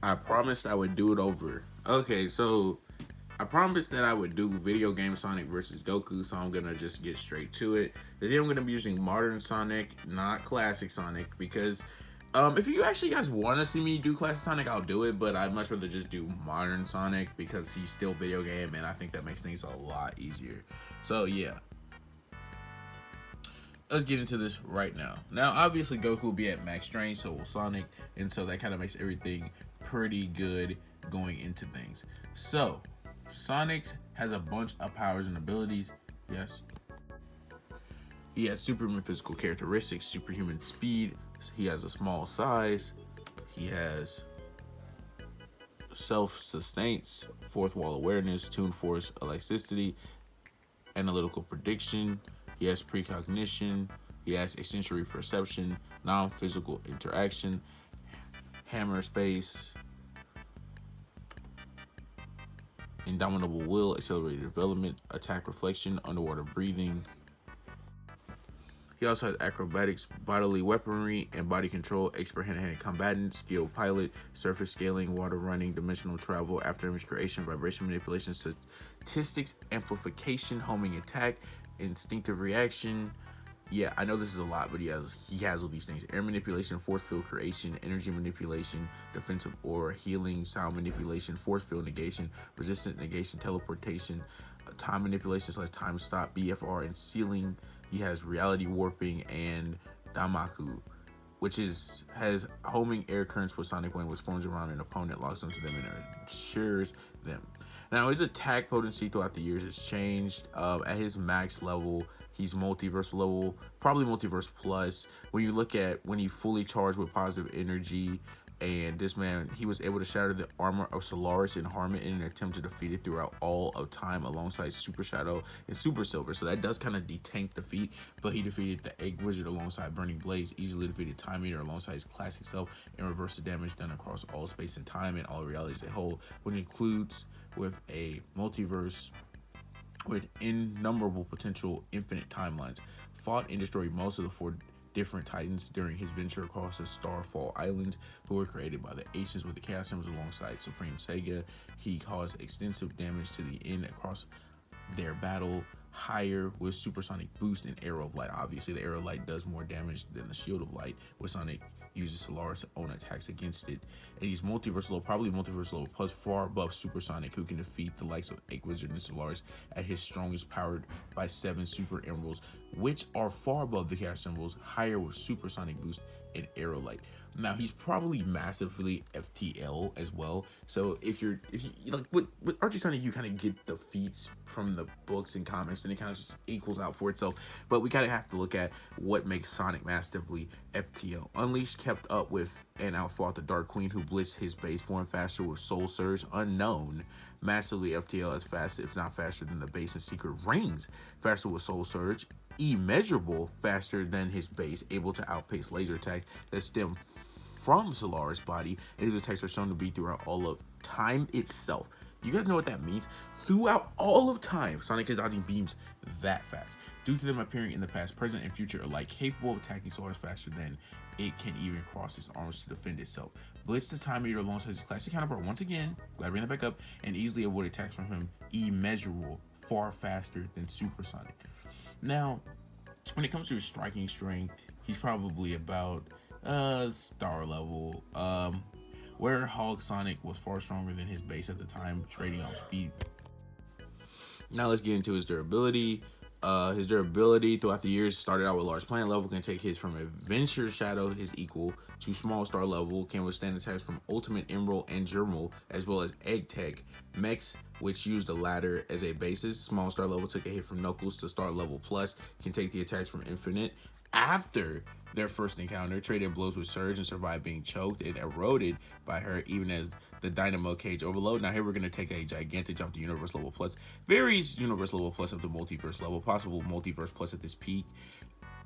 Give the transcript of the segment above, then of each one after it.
I promised I would do it over. Okay, so I promised that I would do video game Sonic versus Goku, so I'm gonna just get straight to it. Today I'm gonna be using modern Sonic, not classic Sonic, because if you actually guys want to see me do classic Sonic, I'll do it, but I'd much rather just do modern Sonic because he's still video game, and I think that makes things a lot easier. So yeah, let's get into this right now. Now, obviously, Goku will be at max strength, so will Sonic, and so that kind of makes everything pretty good going into things. So, Sonic has a bunch of powers and abilities. Yes. He has superhuman physical characteristics, superhuman speed. He has a small size. He has self-sustainance, fourth wall awareness, tune force, elasticity, analytical prediction. He has precognition. He has extensory perception, non-physical interaction, hammer space, indomitable will, accelerated development, attack reflection, underwater breathing. He also has acrobatics, bodily weaponry, and body control, expert hand-to-hand combatant, skilled pilot, surface scaling, water running, dimensional travel, after image creation, vibration manipulation, statistics, amplification, homing attack, instinctive reaction. Yeah, I know this is a lot, but he has all these things: air manipulation, force field creation, energy manipulation, defensive aura, healing, sound manipulation, force field negation, resistant negation, teleportation, time manipulation / time stop, BFR, and sealing. He has reality warping and Damaku, which has homing air currents with sonic wind, which forms around an opponent, locks onto them, and ensures them. Now, his attack potency throughout the years has changed. At his max level, he's multiverse level, probably multiverse plus. When you look at when he fully charged with positive energy, and this man, he was able to shatter the armor of Solaris and harm it in an attempt to defeat it throughout all of time alongside Super Shadow and Super Silver. So that does kind of detank the feat, but he defeated the Egg Wizard alongside Burning Blaze, easily defeated Time Eater alongside his classic self, and reversed the damage done across all space and time and all realities as a whole, which includes with a multiverse with innumerable potential infinite timelines. Fought and destroyed most of the four different titans during his venture across the Starfall Islands, who were created by the Ancients with the Chaos Symbols alongside Supreme Sega. He caused extensive damage to the end across their battle higher with supersonic boost and arrow of light. Obviously, the arrow of light does more damage than the shield of light, with Sonic uses Solaris' own attacks against it. And he's multiverse level, probably multiverse level plus, far above Supersonic, who can defeat the likes of Egg Wizard and Solaris at his strongest, powered by 7 Super Emeralds, which are far above the Chaos Symbols, higher with supersonic boost and arrow light. Now, he's probably massively FTL as well. So if you like with Archie Sonic, you kind of get the feats from the books and comics, and it kind of just equals out for itself. But we kind of have to look at what makes Sonic massively FTL. Unleashed kept up with and outfought the Dark Queen, who blitzed his base form faster with Soul Surge. Unknown massively FTL as fast, if not faster than the base and secret rings, faster with Soul Surge. Immeasurable faster than his base, able to outpace laser attacks that stem from Solaris' body, and his attacks are shown to be throughout all of time itself. You guys know what that means? Throughout all of time, Sonic is dodging beams that fast, due to them appearing in the past, present, and future alike, capable of attacking Solaris faster than it can even cross its arms to defend itself. Blitz the Time Eater alongside his classic counterpart once again, glad to bring that back up, and easily avoid attacks from him, immeasurable, far faster than Supersonic. Now, when it comes to his striking strength, he's probably about star level. Where Hog Sonic was far stronger than his base at the time, trading off speed. Now let's get into his durability. His durability throughout the years started out with large planet level, can take hits from Adventure Shadow, his equal, to small star level, can withstand attacks from Ultimate Emerald and Germal, as well as Egg Tech. Mechs, which used the latter as a basis, small star level took a hit from Knuckles to star level plus, can take the attacks from Infinite. After their first encounter, traded blows with Surge and survived being choked and eroded by her, even as the Dynamo Cage overload. Now here we're going to take a gigantic jump to Universe level plus. Varies Universe level plus up to Multiverse level. Possible Multiverse plus at this peak.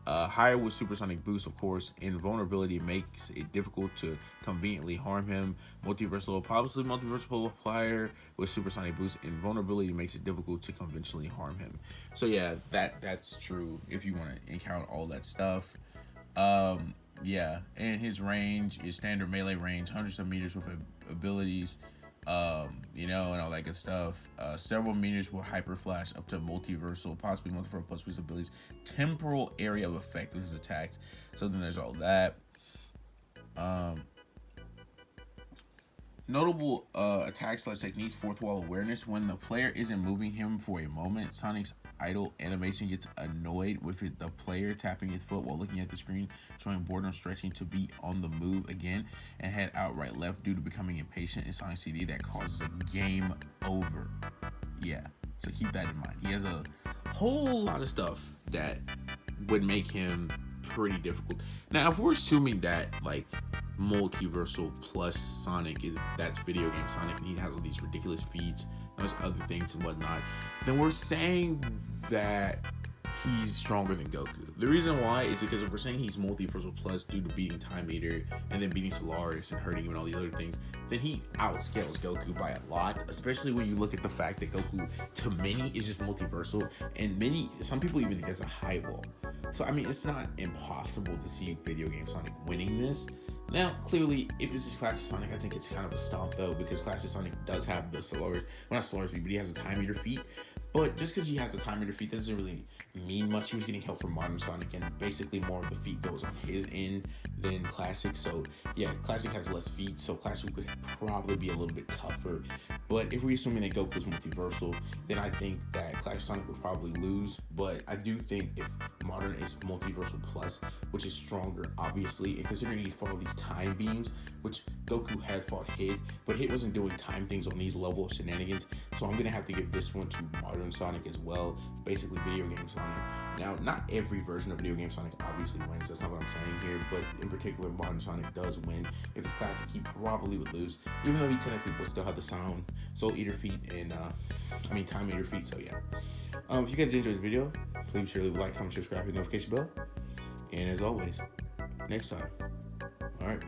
Higher with Supersonic Boost, of course. Invulnerability makes it difficult to conveniently harm him. Multiverse level, possibly Multiverse multiplier with Supersonic Boost. Invulnerability makes it difficult to conventionally harm him. So yeah, that's true if you want to encounter all that stuff. Yeah, and his range is standard melee range, hundreds of meters with abilities, and all that good stuff. Several meters will hyper flash up to multiversal, possibly multiple plus his abilities. Temporal area of effect with his attacks. So then there's all that. Um, Notable attack/techniques: fourth wall awareness. When the player isn't moving him for a moment, Sonic's idle animation gets annoyed with the player tapping his foot while looking at the screen, showing boredom stretching to be on the move again and head outright left due to becoming impatient in Sonic CD that causes a game over. Yeah, so keep that in mind. He has a whole lot of stuff that would make him pretty difficult. Now, if we're assuming that like multiversal plus Sonic that's video game Sonic and he has all these ridiculous feats, those other things and whatnot, then we're saying that he's stronger than Goku. The reason why is because if we're saying he's multiversal plus due to beating Time Eater and then beating Solaris and hurting him and all these other things, then he outscales Goku by a lot, especially when you look at the fact that Goku to many is just multiversal, and some people even think there's a high wall. So I mean, it's not impossible to see video game Sonic winning this. Now, clearly, if this is Classic Sonic, I think it's kind of a stomp though, because Classic Sonic does have the Solaris, well, not Solaris feat, but he has a Time Eater feat. But just because he has a Time Eater feat, that doesn't really mean much. He was getting help from Modern Sonic, and basically more of the feat goes on his end than Classic. So yeah, Classic has less feet, so Classic would probably be a little bit tougher. But if we're assuming that Goku's multiversal, then I think that Classic Sonic would probably lose. But I do think if Modern is multiversal plus, which is stronger, obviously, and considering he's fought all these time beams, which Goku has fought Hit, but Hit wasn't doing time things on these level of shenanigans. So I'm gonna have to give this one to Modern Sonic as well, basically video game Sonic. Now, not every version of video game Sonic obviously wins, that's not what I'm saying here, but in particular, Modern Sonic does win. If it's Classic, he probably would lose, even though he technically would still have the Soul Eater feat and Time Eater feat. So yeah, if you guys enjoyed the video, please be sure to leave a like, comment, subscribe, hit the notification bell, and as always, next time. All right.